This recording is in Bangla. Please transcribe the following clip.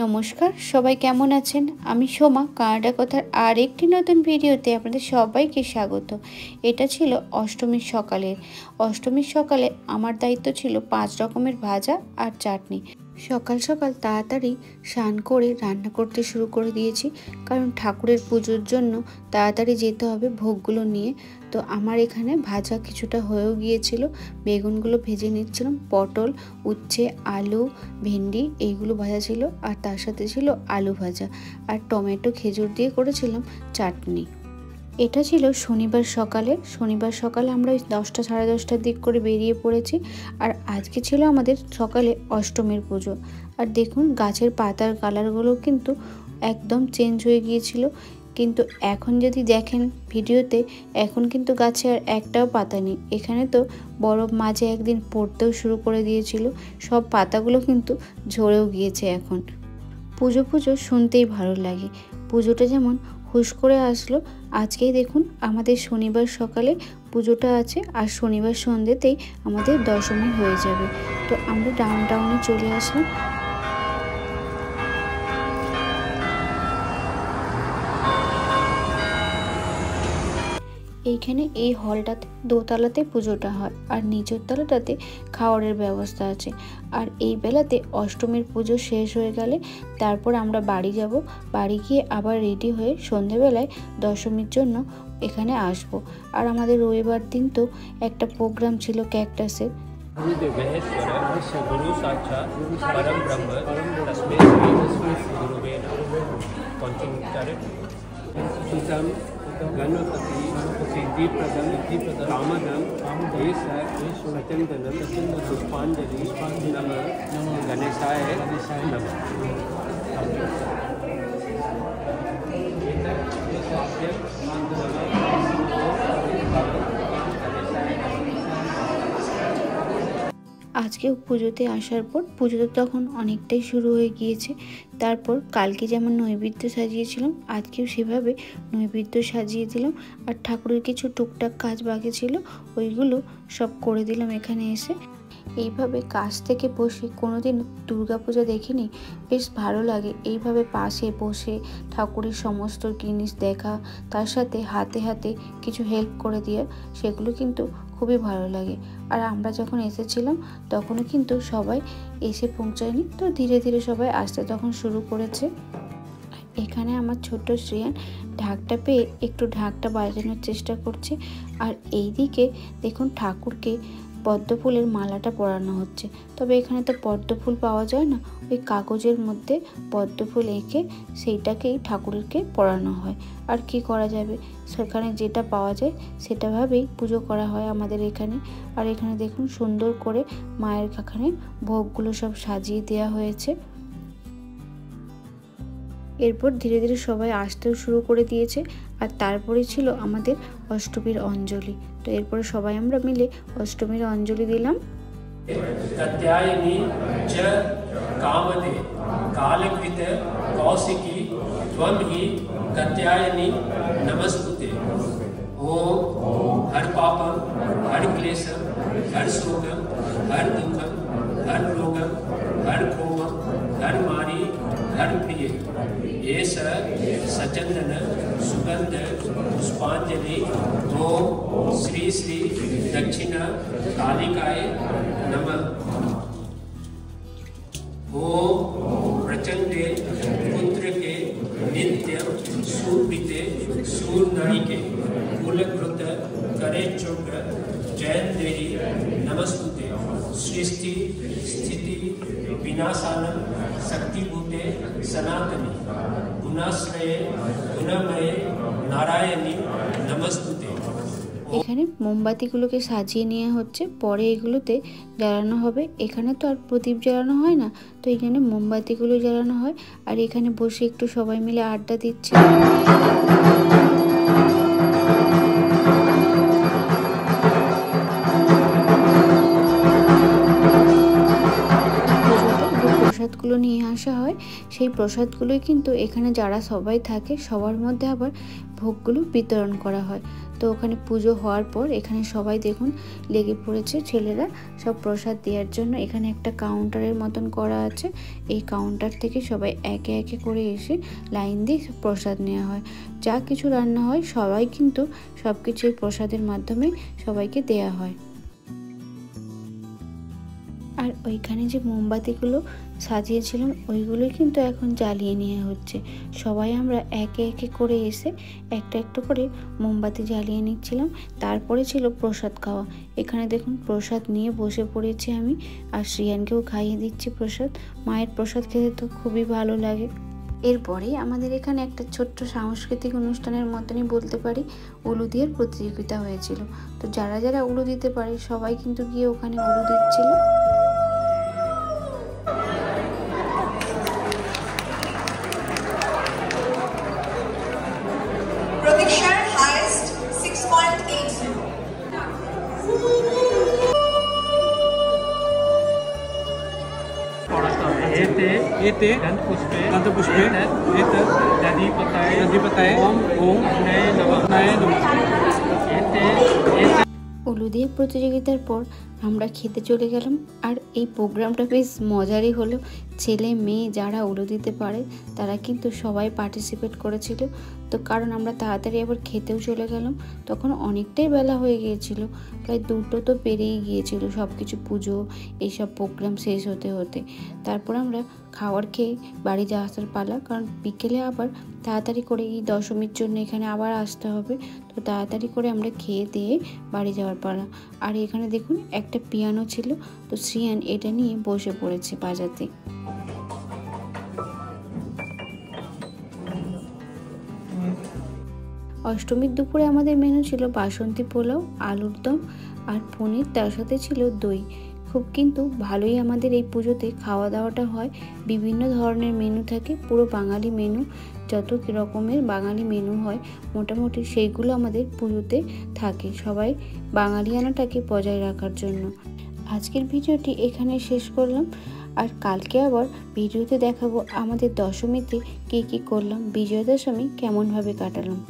নমস্কার, সবাই কেমন আছেন? আমি সোমা, কানাডা কথার আর একটি নতুন ভিডিওতে আপনাদের সবাইকে স্বাগত। এটা ছিল অষ্টমীর সকালে আমার দায়িত্ব ছিল 5 রকমের ভাজা আর চাটনি। সকাল সকাল তাড়াতাড়ি স্নান করে রান্না করতে শুরু করে দিয়েছি, কারণ ঠাকুরের পুজোর জন্য তাড়াতাড়ি যেতে হবে ভোগগুলো নিয়ে। তো আমার এখানে ভাজা কিছুটা হয়েও গিয়েছিল, বেগুনগুলো ভেজে নিচ্ছিলাম, পটল, উচ্ছে, আলু, ভেন্ডি এইগুলো ভাজা ছিল, আর তার সাথে ছিল আলু ভাজা আর টমেটো খেজুর দিয়ে করেছিলাম চাটনি। এটা ছিল শনিবার সকালে আমরা ওই 10টা সাড়ে 10টার দিক করে বেরিয়ে পড়েছি। আর আজকে ছিল আমাদের সকালে অষ্টমীর পুজো। আর দেখুন গাছের পাতার কালারগুলো কিন্তু একদম চেঞ্জ হয়ে গিয়েছিল, কিন্তু এখন যদি দেখেন ভিডিওতে, এখন কিন্তু গাছে আর একটাও পাতা নেই। এখানে তো বরফ মাঝে একদিন পড়তেও শুরু করে দিয়েছিল, সব পাতাগুলো কিন্তু ঝরেও গিয়েছে। এখন পুজো শুনতেই ভালো লাগে, পুজোটা যেমন হুশ করে আসলো। আজকেই দেখুন আমাদের শনিবার সকালে পুজোটা আছে, আর শনিবার সন্ধ্যেতেই আমাদের দশমী হয়ে যাবে। তো আমরা ডাউনটাউনে চলে আসলাম। এইখানে এই হলটাতে দোতলাতে পুজোটা হয়, আর নিচের তলাটাতে খাওয়ারের ব্যবস্থা আছে। আর এই বেলাতে অষ্টমীর পুজো শেষ হয়ে গেলে তারপর আমরা বাড়ি যাব, বাড়ি গিয়ে আবার রেডি হয়ে সন্ধেবেলায় দশমীর জন্য এখানে আসব। আর আমাদের রবিবার দিন তো একটা প্রোগ্রাম ছিল ক্যাকটাসের। गणपति सिद्धिप्रदम कामदम सचंदनम पुष्पांजलि नमः गणेशाय नमः। আজকেও পুজোতে আসার পর পুজো তো তখন অনেকটাই শুরু হয়ে গিয়েছে। তারপর কালকে যেমন নৈবেদ্য সাজিয়েছিলাম, আজকেও সেভাবে নৈবেদ্য সাজিয়ে দিলাম। আর ঠাকুরের কিছু টুকটাক কাজ বাকি ছিল, ওইগুলো সব করে দিলাম এখানে এসে। এইভাবে কাছ থেকে বসে কোনোদিন দুর্গাপূজা দেখিনি, বেশ ভালো লাগে এইভাবে পাশে বসে ঠাকুরের সমস্ত জিনিস দেখা, তার সাথে হাতে হাতে কিছু হেল্প করে দেওয়া, সেগুলো কিন্তু খুবই ভালো লাগে। আর আমরা যখন এসেছিলাম তখনও কিন্তু সবাই এসে পৌঁছায়নি, তো ধীরে ধীরে সবাই আসতে তখন শুরু করেছে। এখানে আমার ছোট্ট শ্রেয়ান ঢাকটা পেয়ে একটু ঢাকটা বাজানোর চেষ্টা করছে। আর এই দিকে দেখুন ঠাকুরকে পদ্ম ফুলের মালাটা পরানো হচ্ছে। তবে এখানে তো পদ্ম ফুল পাওয়া যায় না, ওই কাগজের মধ্যে পদ্ম ফুল এঁকে সেইটাকেই ঠাকুরকে পরানো হয়। আর কি করা যাবে, সেখানে যেটা পাওয়া যায় সেটাভাবেই পুজো করা হয় আমাদের এখানে। আর এখানে দেখুন সুন্দর করে মায়ের এখানে ভোগগুলো সব সাজিয়ে দেওয়া হয়েছে। এরপর ধীরে ধীরে সবাই আসতেও শুরু করে দিয়েছে। আর তারপরে ছিল আমাদের অষ্টমীর অঞ্জলি। তো এরপরে সবাই আমরা মিলে অষ্টমীর অঞ্জলি দিলাম। कात्यायनी च कामदे कालकृत कौशिकी त्वं हि कात्यायनी नमस्तुते। ओम हर पापम हर क्लेशम हर शोकम हर दुखम हर रोगम हर क्षोभम हर मारी हर प्रिय एष सचंदन सुगंध पुष्पांजलि। ओम श्री श्री दक्षिण कालिकाय नमः। ओम प्रचंडे पुत्र के नित्य सूर्पिते सूर्णि के कुलकृत करे चुग जयंदेवी नमस्तुते। सृष्टि स्थिति विनाशानं शक्तिभूते सनातनी गुणाश्रये गुणमये नारायणी नमस्तुते। এখানে মোমবাতিগুলোকে সাজিয়ে নেওয়া হচ্ছে, পরে এগুলোতে জ্বালানো হবে। এখানে তো আর প্রদীপ জ্বালানো হয় না, তো এখানে মোমবাতিগুলো জ্বালানো হয়। আর এখানে বসে একটু সবাই মিলে আড্ডা দিচ্ছে। প্রসাদগুলো নিয়ে আসা হয়, সেই প্রসাদগুলোই কিন্তু এখানে যারা সবাই থাকে সবার মধ্যে আবার ভোগগুলো বিতরণ করা হয়। তো তো ওখানে পুজো হওয়ার পর এখানে সবাই দেখুন লেগে পড়েছে ছেলেরা সব প্রসাদ দেওয়ার জন্য। এখানে একটা কাউন্টারের মতন করা আছে, এই কাউন্টার থেকে সবাই একে একে করে এসে লাইন দিয়ে প্রসাদ নেওয়া হয়। যা কিছু রান্না হয় সবাই কিন্তু সব কিছু এই প্রসাদের মাধ্যমে সবাইকে দেয়া হয়। আর ওইখানে যে মোমবাতিগুলো সাজিয়েছিলাম ওইগুলোই কিন্তু এখন জ্বালিয়ে নেওয়া হচ্ছে। সবাই আমরা একে একে করে এসে একটা একটা করে মোমবাতি জ্বালিয়ে নিচ্ছিলাম। তারপরে ছিল প্রসাদ খাওয়া। এখানে দেখুন প্রসাদ নিয়ে বসে পড়েছি আমি, আর শ্রিয়ানকেও খাইয়ে দিচ্ছি প্রসাদ। মায়ের প্রসাদ খেতে তো খুবই ভালো লাগে। এরপরে আমাদের এখানে একটা ছোট্ট সাংস্কৃতিক অনুষ্ঠানের মতনই বলতে পারি, উলু দিয়ার প্রতিযোগিতা হয়েছিল। তো যারা যারা উলু দিতে পারে সবাই কিন্তু গিয়ে ওখানে উলু দিচ্ছিল। Pratikshar highest 6.8. एते दन्तपुष्पे एतत् दधिपतये ओम नये नमः। উলু দিয়ে প্রতিযোগিতার পর আমরা খেতে চলে গেলাম। আর এই প্রোগ্রামটা বেশ মজারই হলো। ছেলে মেয়ে যারা উলু দিতে পারে তারা কিন্তু সবাই পার্টিসিপেট করেছিল। তো কারণ আমরা তাড়াতাড়ি আবার খেতেও চলে গেলাম, তখন অনেকটাই বেলা হয়ে গিয়েছিল, প্রায় 2টো তো পেরিয়ে গিয়েছিল সব কিছু পুজো এইসব প্রোগ্রাম শেষ হতে হতে। তারপর আমরা খাবার খেয়ে বাড়ি যাওয়া আসার পালা, কারণ বিকেলে আবার তাড়াতাড়ি করে এই দশমীর জন্য এখানে আবার আসতে হবে। তো তাড়াতাড়ি করে আমরা খেয়ে দিয়ে বাড়ি যাওয়ার পালা। আর এখানে দেখুন একটা পিয়ানো ছিল, তো শ্রিয়ান এটা নিয়ে বসে পড়েছে বাজাতে। অষ্টমীর দুপুরে আমাদের মেনু ছিল বাসন্তী পোলাও, আলুর দম আর পনির, তার সাথে ছিল দই। খুব কিন্তু ভালোই আমাদের এই পুজোতে খাওয়া দাওয়াটা হয়। বিভিন্ন ধরনের মেনু থাকে, পুরো বাঙালি মেনু, যত রকমের বাঙালি মেনু হয় মোটামুটি সেইগুলো আমাদের পুজোতে থাকে, সবাই বাঙালিয়ানাটাকে বজায় রাখার জন্য। আজকের ভিডিওটি এখানে শেষ করলাম। আর কালকে আবার ভিডিওতে দেখাবো আমাদের দশমীতে কী কী করলাম, বিজয়া দশমী কেমনভাবে কাটালাম।